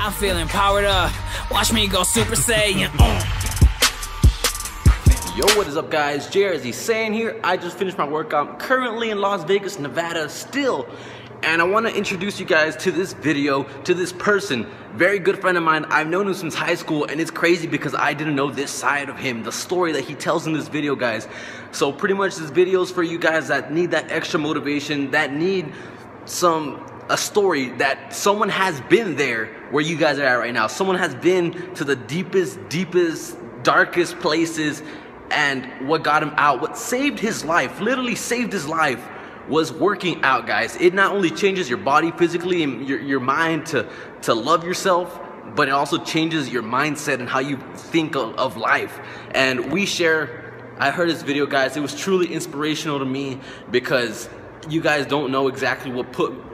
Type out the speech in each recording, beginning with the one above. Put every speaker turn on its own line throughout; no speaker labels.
I'm feeling powered up. Watch me go Super Saiyan.
Yo, what is up guys? JrzSaiyan here. I just finished my workout. I'm currently in Las Vegas, Nevada still. And I want to introduce you guys to this video, to this person. Very good friend of mine. I've known him since high school, and it's crazy because I didn't know this side of him, the story that he tells in this video, guys. So pretty much this video is for you guys that need that extra motivation, that need a story that someone has been there where you guys are at right now. Someone has been to the deepest, darkest places, and what got him out, what saved his life, literally saved his life, was working out, guys. It not only changes your body physically and your mind to love yourself, but it also changes your mindset and how you think of life. And we share, I heard this video, guys. It was truly inspirational to me because you guys don't know exactly what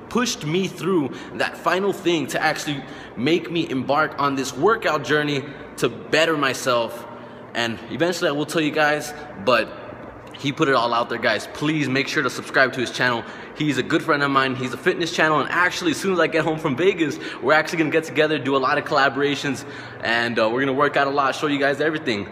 pushed me through that final thing to actually make me embark on this workout journey to better myself. And eventually I will tell you guys, but he put it all out there, guys. Please make sure to subscribe to his channel. He's a good friend of mine. He's a fitness channel, and actually as soon as I get home from Vegas, we're actually gonna get together, do a lot of collaborations, and we're gonna work out a lot, show you guys everything.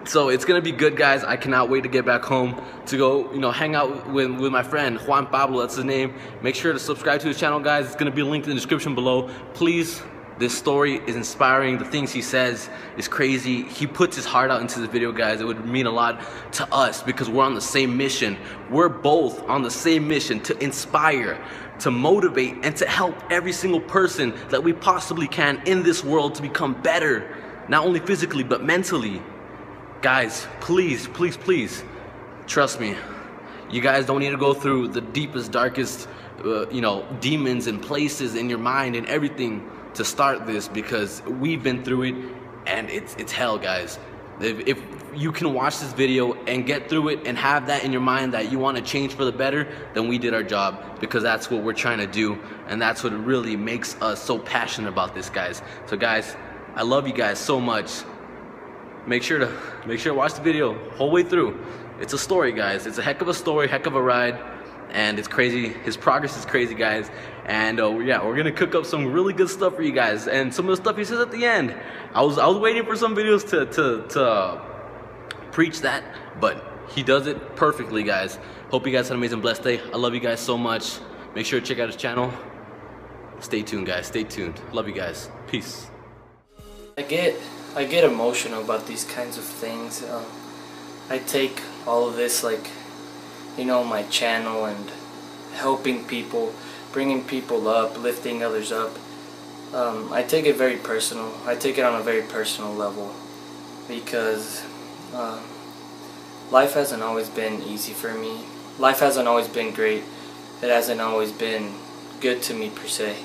So it's gonna be good, guys. I cannot wait to get back home to go, hang out with my friend Juan Pablo. That's his name. Make sure to subscribe to his channel, guys. It's gonna be linked in the description below. Please. This story is inspiring. The things he says is crazy. He puts his heart out into this video, guys. It would mean a lot to us because we're on the same mission. We're both on the same mission to inspire, to motivate, and to help every single person that we possibly can in this world to become better, not only physically, but mentally. Guys, please, trust me. You guys don't need to go through the deepest, darkest, demons and places in your mind and everything to start this, because we've been through it and it's hell, guys. If you can watch this video and get through it and have that in your mind that you want to change for the better, then we did our job, because that's what we're trying to do, and that's what really makes us so passionate about this, guys. So guys, I love you guys so much. Make sure to watch the video whole way through. It's a story, guys. It's a heck of a story, heck of a ride. And it's crazy. His progress is crazy, guys. And yeah, we're gonna cook up some really good stuff for you guys. And some of the stuff he says at the end, I was waiting for some videos to preach that, but he does it perfectly, guys. Hope you guys had an amazing, blessed day. I love you guys so much. Make sure to check out his channel. Stay tuned, guys. Stay tuned. Love you guys. Peace.
I get emotional about these kinds of things. I take all of this like, my channel and helping people, bringing people up, lifting others up. I take it very personal. I take it on a very personal level because life hasn't always been easy for me. Life hasn't always been great. It hasn't always been good to me per se.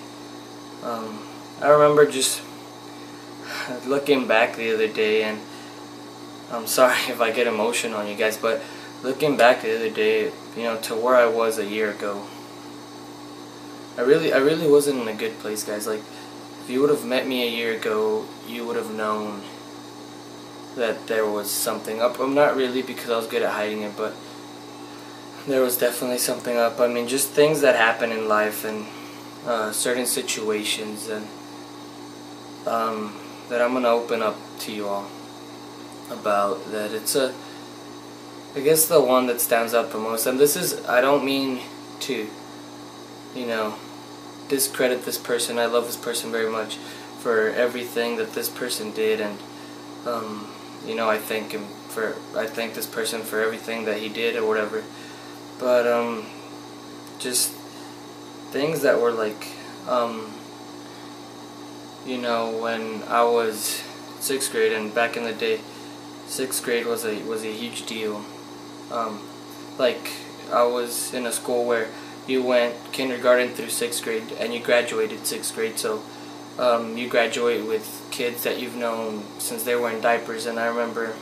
I remember just looking back the other day, and I'm sorry if I get emotional on you guys, but looking back the other day, to where I was a year ago, I really wasn't in a good place, guys. Like, if you would have met me a year ago, you would have known that there was something up. I'm not really, because I was good at hiding it, but there was definitely something up. I mean, just things that happen in life and certain situations, and that I'm gonna open up to you all about. That it's I guess the one that stands out the most, and this is, I don't mean to, discredit this person. I love this person very much for everything that this person did, and I thank this person for everything that he did or whatever. But just things that were like, when I was 6th grade, and back in the day, 6th grade was a huge deal. Like, I was in a school where you went kindergarten through 6th grade and you graduated 6th grade, so you graduate with kids that you've known since they were in diapers. And I remember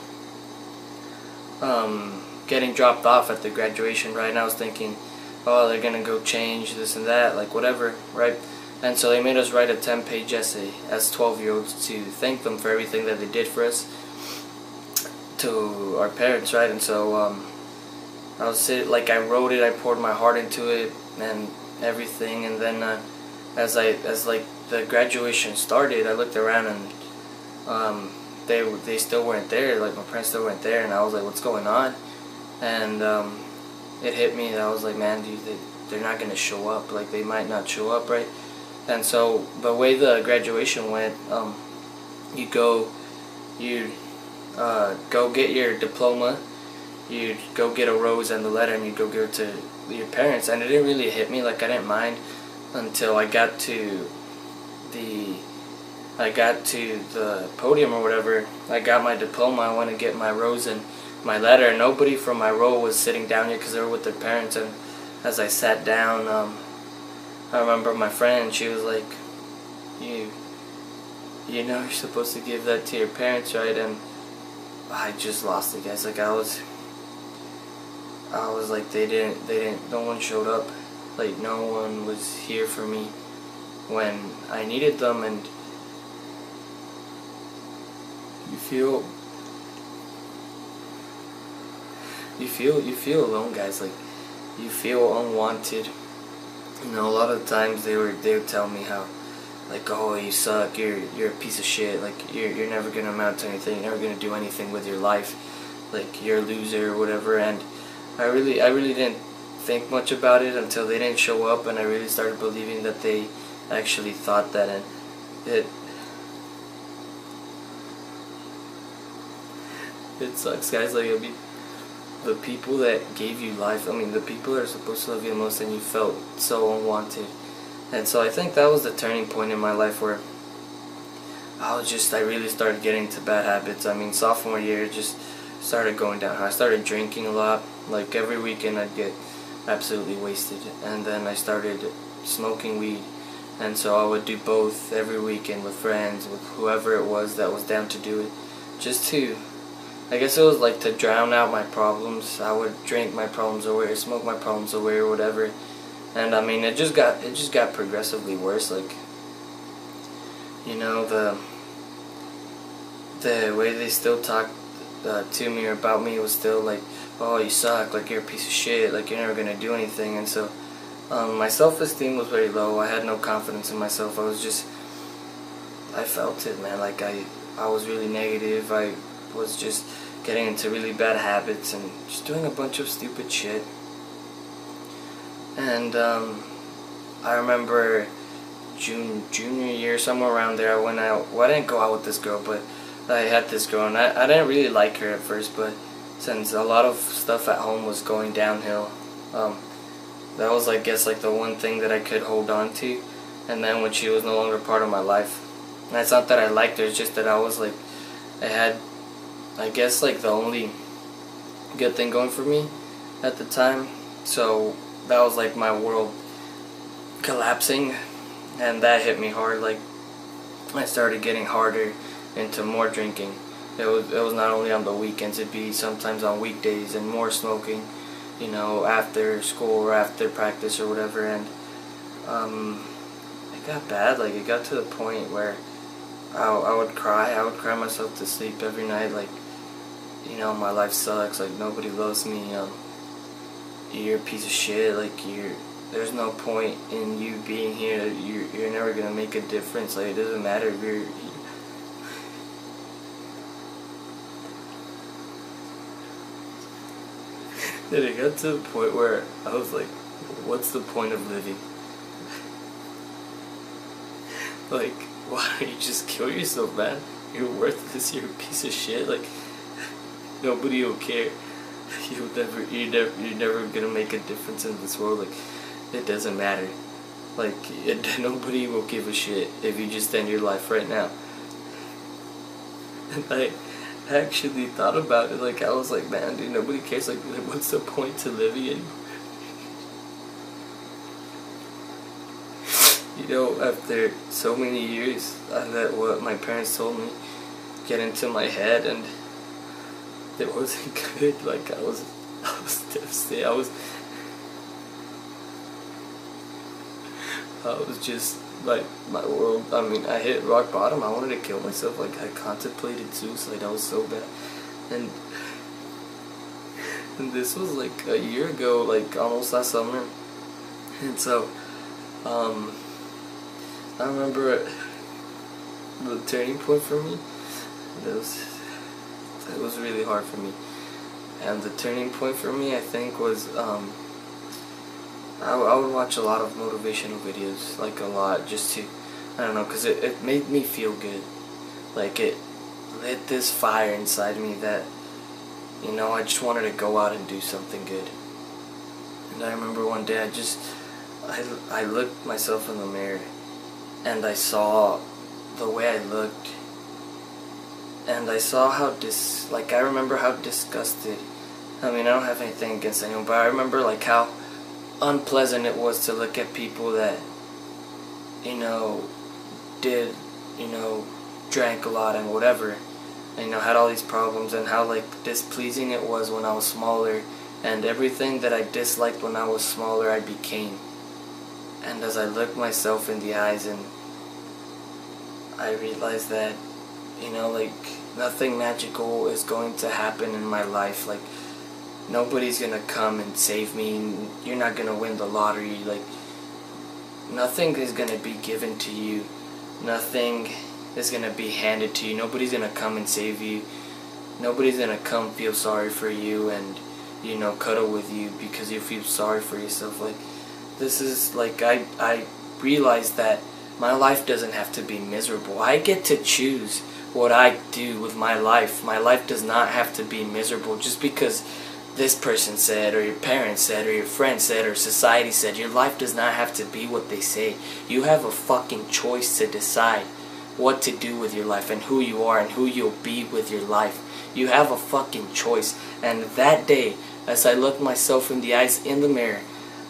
getting dropped off at the graduation, right, and I was thinking, oh, they're gonna go change this and that, like whatever, right? And so they made us write a 10-page essay as 12-year-olds to thank them for everything that they did for us, to our parents, right? And so I was I wrote it, I poured my heart into it and everything, and then as the graduation started, I looked around and they still weren't there. Like, my parents still weren't there, and I was like, what's going on? And it hit me that I was like, man, dude, they're not gonna show up. Like, they might not show up, right? And so the way the graduation went, you go get your diploma, you'd go get a rose and the letter, and you'd go give it to your parents. And it didn't really hit me, like, I didn't mind until I got to the podium or whatever. I got my diploma, I went to get my rose and my letter, and nobody from my row was sitting down yet because they were with their parents. And as I sat down, I remember my friend, she was like, you know you're supposed to give that to your parents, right? And I just lost it, guys. Like, I was like, no one showed up. Like, no one was here for me when I needed them. And you feel alone, guys. Like, you feel unwanted. You know, a lot of times they would tell me how, like, oh, you suck, you're a piece of shit, like, you're never gonna amount to anything, you're never gonna do anything with your life, like, you're a loser or whatever. And I really didn't think much about it until they didn't show up, and I really started believing that they actually thought that. And it sucks, guys. Like, I mean, the people that gave you life, I mean, the people that are supposed to love you the most, and you felt so unwanted. And so I think that was the turning point in my life where I really started getting into bad habits. I mean, sophomore year, just started going down. I started drinking a lot. Like, every weekend I'd get absolutely wasted. And then I started smoking weed. And so I would do both every weekend with friends, with whoever it was that was down to do it. Just to, I guess it was like to drown out my problems. I would drink my problems away or smoke my problems away or whatever. And I mean, it just got progressively worse. Like, you know, the way they still talked to me or about me was still like, oh, you suck, like, you're a piece of shit, like, you're never gonna do anything. And so my self-esteem was very low. I had no confidence in myself. I felt it, man. Like, I was really negative. I was just getting into really bad habits and just doing a bunch of stupid shit. And I remember junior year, somewhere around there, I went out. Well, I didn't go out with this girl, but I had this girl, and I didn't really like her at first, but since a lot of stuff at home was going downhill, that was, I guess, like, the one thing that I could hold on to. And then when she was no longer part of my life, and it's not that I liked her, it's just that I was like, I had, I guess, like, the only good thing going for me at the time. So that was like my world collapsing, and that hit me hard. Like, I started getting harder into more drinking. It was not only on the weekends, it'd be sometimes on weekdays, and more smoking, you know, after school or after practice or whatever. And it got bad. Like, it got to the point where I would cry myself to sleep every night. Like, you know, my life sucks, like, nobody loves me, you're a piece of shit, like, there's no point in you being here, you're never gonna make a difference, like, it doesn't matter if you're and it got to the point where I was like, what's the point of living? Like, why don't you just kill yourself, man? You're worthless, you're a piece of shit, like, nobody will care. You're never gonna make a difference in this world. Like, it doesn't matter. Like, nobody will give a shit if you just end your life right now. And I actually thought about it. Like, I was like, man, dude, nobody cares. Like, what's the point to living anymore? You know, after so many years, I let what my parents told me get into my head, and it wasn't good. Like, I was devastated. I was just, like, my world, I mean, I hit rock bottom. I wanted to kill myself. Like, I contemplated suicide. I was so bad. And this was like a year ago, like almost last summer. And so I remember the turning point for me. It was really hard for me. And the turning point for me, I think, was I would watch a lot of motivational videos, like a lot, just to, I don't know, because it made me feel good. Like, it lit this fire inside me that, you know, I just wanted to go out and do something good. And I remember one day I looked myself in the mirror and I saw the way I looked, and I saw how I remember how disgusted, I mean, I don't have anything against anyone, but I remember like how unpleasant it was to look at people that, you know, drank a lot and whatever, and, you know, had all these problems, and how like displeasing it was when I was smaller, and everything that I disliked when I was smaller I became. And as I looked myself in the eyes, and I realized that, you know, like, nothing magical is going to happen in my life. Like, nobody's gonna come and save me. You're not gonna win the lottery. Like, nothing is gonna be given to you. Nothing is gonna be handed to you. Nobody's gonna come and save you. Nobody's gonna come feel sorry for you and, you know, cuddle with you because you feel sorry for yourself. Like, this is like, I realized that my life doesn't have to be miserable. I get to choose what I do with my life. My life does not have to be miserable just because this person said, or your parents said, or your friends said, or society said. Your life does not have to be what they say. You have a fucking choice to decide what to do with your life and who you are and who you'll be with your life. You have a fucking choice. And that day, as I looked myself in the eyes in the mirror,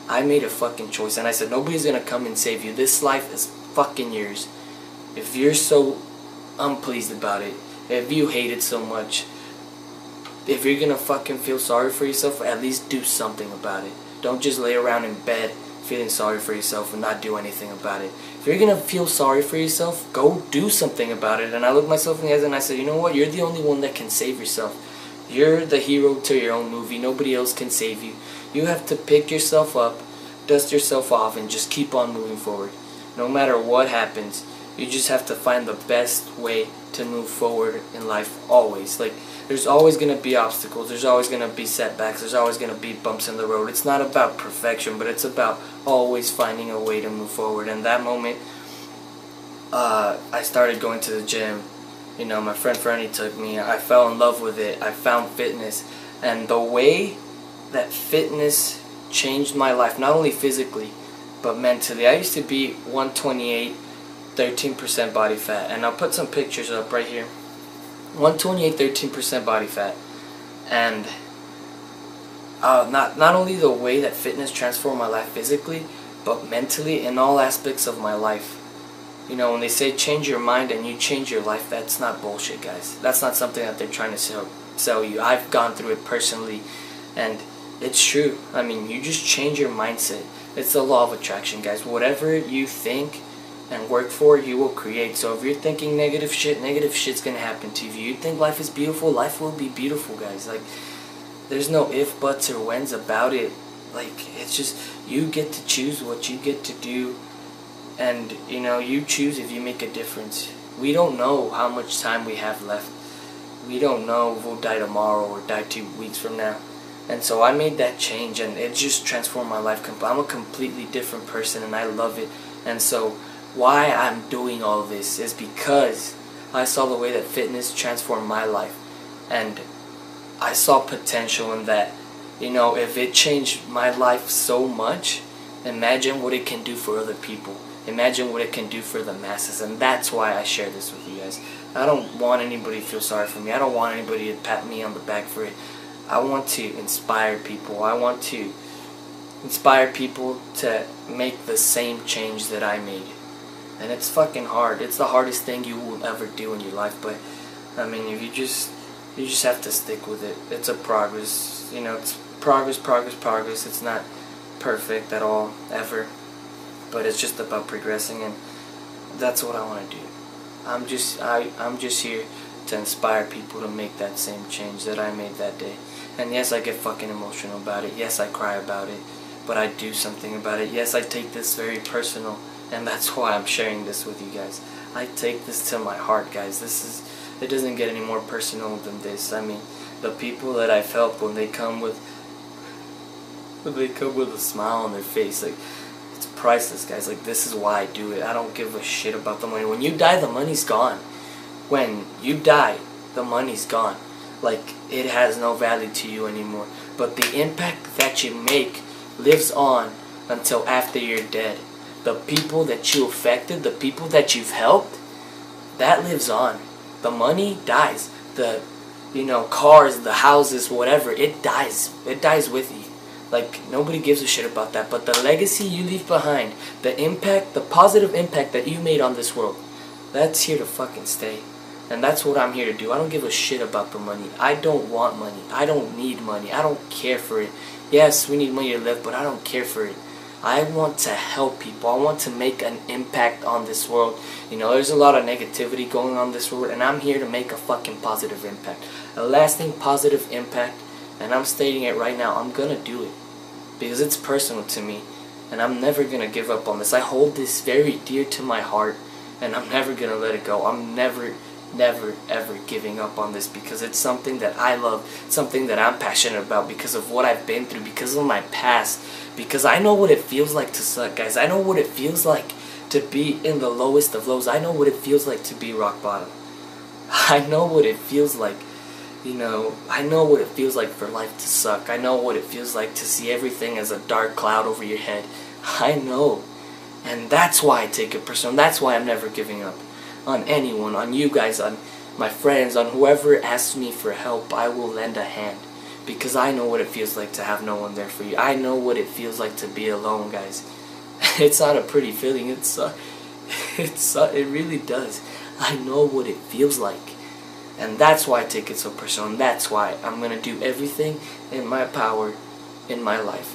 I made a fucking choice, and I said, nobody's gonna come and save you. This life is fucking yours. If you're so unpleased about it, if you hate it so much, if you're gonna fucking feel sorry for yourself, at least do something about it. Don't just lay around in bed feeling sorry for yourself and not do anything about it. If you're gonna feel sorry for yourself, go do something about it. And I looked myself in the eyes and I said, you know what, you're the only one that can save yourself. You're the hero to your own movie. Nobody else can save you. You have to pick yourself up, dust yourself off, and just keep on moving forward. No matter what happens, you just have to find the best way to move forward in life always. Like, there's always going to be obstacles, there's always going to be setbacks, there's always going to be bumps in the road. It's not about perfection, but it's about always finding a way to move forward. And that moment, I started going to the gym. You know, my friend Fernie took me. I fell in love with it. I found fitness. And the way that fitness changed my life, not only physically, but mentally. I used to be 128, 13% body fat. And I'll put some pictures up right here. 128, 13% body fat. And not only the way that fitness transformed my life physically, but mentally in all aspects of my life. You know, when they say change your mind and you change your life, that's not bullshit, guys. That's not something that they're trying to sell you. I've gone through it personally, and it's true. I mean, you just change your mindset. It's the law of attraction, guys. Whatever you think and work for, you will create. So if you're thinking negative shit's gonna happen to you. If you think life is beautiful, life will be beautiful, guys. Like, there's no if, buts, or whens about it. Like, it's just, you get to choose what you get to do. And, you know, you choose if you make a difference. We don't know how much time we have left. We don't know if we'll die tomorrow or die 2 weeks from now. And so I made that change, and it just transformed my life. I'm a completely different person, and I love it. And so why I'm doing all this is because I saw the way that fitness transformed my life. And I saw potential in that. You know, if it changed my life so much, imagine what it can do for other people. Imagine what it can do for the masses. And that's why I share this with you guys. I don't want anybody to feel sorry for me. I don't want anybody to pat me on the back for it. I want to inspire people. I want to inspire people to make the same change that I made. And it's fucking hard. It's the hardest thing you will ever do in your life. But I mean, if you just have to stick with it. It's a progress. You know, it's progress. It's not perfect at all, ever. But it's just about progressing, and that's what I want to do. I'm just here to inspire people to make that same change that I made that day. And yes, I get fucking emotional about it. Yes, I cry about it. But I do something about it. Yes, I take this very personal. and that's why I'm sharing this with you guys. I take this to my heart, guys. It doesn't get any more personal than this. I mean, the people that I've helped, when they come with a smile on their face, like, it's priceless, guys. Like, this is why I do it. I don't give a shit about the money. When you die, the money's gone. When you die, the money's gone. Like, it has no value to you anymore. But the impact that you make lives on until after you're dead. The people that you affected, the people that you've helped, that lives on. The money dies. The, cars, the houses, whatever, it dies. It dies with you. Like, nobody gives a shit about that. But the legacy you leave behind, the impact, the positive impact that you made on this world, that's here to fucking stay. And that's what I'm here to do. I don't give a shit about the money. I don't want money. I don't need money. I don't care for it. Yes, we need money to live, but I don't care for it. I want to help people. I want to make an impact on this world. There's a lot of negativity going on in this world, and I'm here to make a fucking positive impact. A lasting positive impact, and I'm stating it right now. I'm gonna do it. Because it's personal to me, and I'm never gonna give up on this. I hold this very dear to my heart, and I'm never gonna let it go. I'm never ever giving up on this, because it's something that I love, something that I'm passionate about, because of what I've been through, because of my past, because I know what it feels like to suck, guys. I know what it feels like to be in the lowest of lows. I know what it feels like to be rock bottom. I know what it feels like. I know what it feels like for life to suck. I know what it feels like to see everything as a dark cloud over your head. I know. And that's why I take it personal. That's why I'm never giving up on anyone, on you guys, on my friends, on whoever asks me for help. I will lend a hand, because I know what it feels like to have no one there for you. I know what it feels like to be alone, guys. It's not a pretty feeling. It really does. I know what it feels like. And that's why I take it so personal, and that's why I'm going to do everything in my power in my life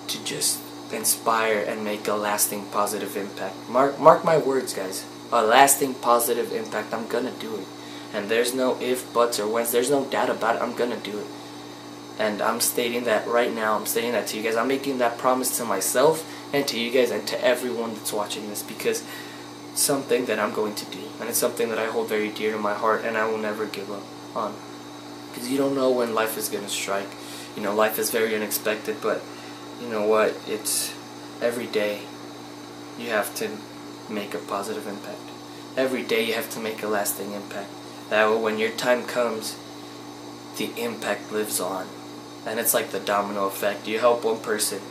to just inspire and make a lasting positive impact. Mark my words, guys. A lasting positive impact. I'm going to do it. And there's no if, buts, or whens. There's no doubt about it. I'm going to do it. And I'm stating that right now. I'm stating that to you guys. I'm making that promise to myself and to you guys and to everyone that's watching this, because it's something that I'm going to do. And it's something that I hold very dear to my heart, and I will never give up on. Because you don't know when life is going to strike. Life is very unexpected, but you know what? It's every day you have to make a positive impact. Every day you have to make a lasting impact. That way, when your time comes, the impact lives on. And it's like the domino effect. You help one person,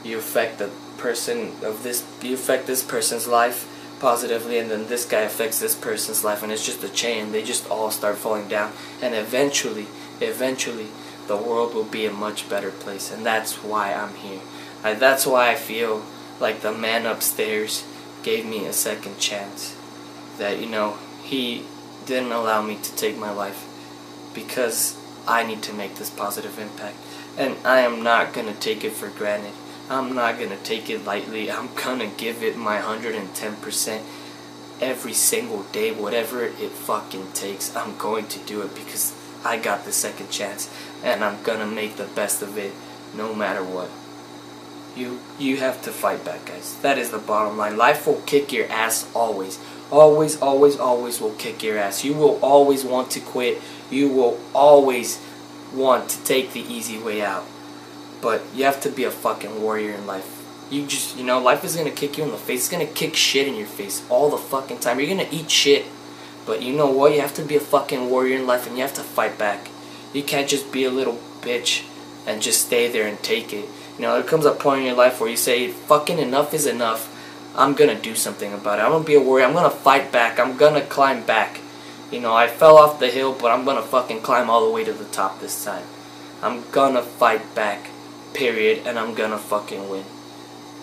you affect the person of this, you affect this person's life positively, and then this guy affects this person's life, and it's just a chain. They just all start falling down, and eventually the world will be a much better place. And that's why I'm here. That's why I feel like the man upstairs gave me a second chance. That he didn't allow me to take my life, because I need to make this positive impact, and I am not gonna take it for granted. I'm not gonna take it lightly. I'm gonna give it my 110% every single day, whatever it fucking takes. I'm going to do it, because I got the second chance, and I'm gonna make the best of it no matter what. You have to fight back, guys. That is the bottom line. Life will kick your ass always. Always will kick your ass. You will always want to quit. You will always want to take the easy way out. But you have to be a fucking warrior in life. Life is gonna kick you in the face. It's gonna kick shit in your face all the fucking time. You're gonna eat shit. But you know what? You have to be a fucking warrior in life, and you have to fight back. You can't just be a little bitch and just stay there and take it. There comes a point in your life where you say, fucking enough is enough. I'm gonna do something about it. I'm gonna be a warrior. I'm gonna fight back. I'm gonna climb back. I fell off the hill, but I'm gonna fucking climb all the way to the top this time. I'm gonna fight back, period, and I'm gonna fucking win.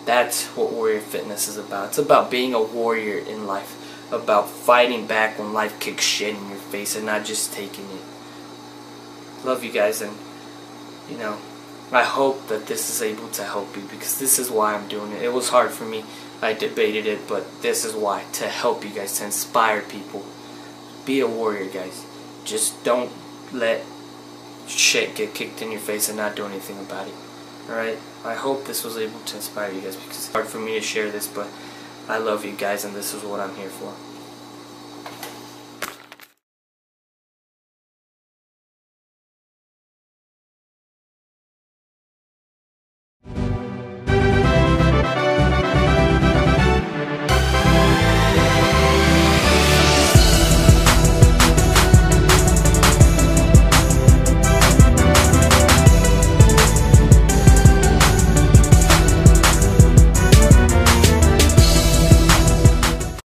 That's what Warrior Fitness is about. It's about being a warrior in life. About fighting back when life kicks shit in your face and not just taking it. Love you guys, and I hope that this is able to help you, because this is why I'm doing it. It was hard for me. I debated it, but this is why. To help you guys, to inspire people. Be a warrior, guys. Just don't let shit get kicked in your face and not do anything about it. Alright? I hope this was able to inspire you guys, because it's hard for me to share this, but I love you guys, and this is what I'm here for.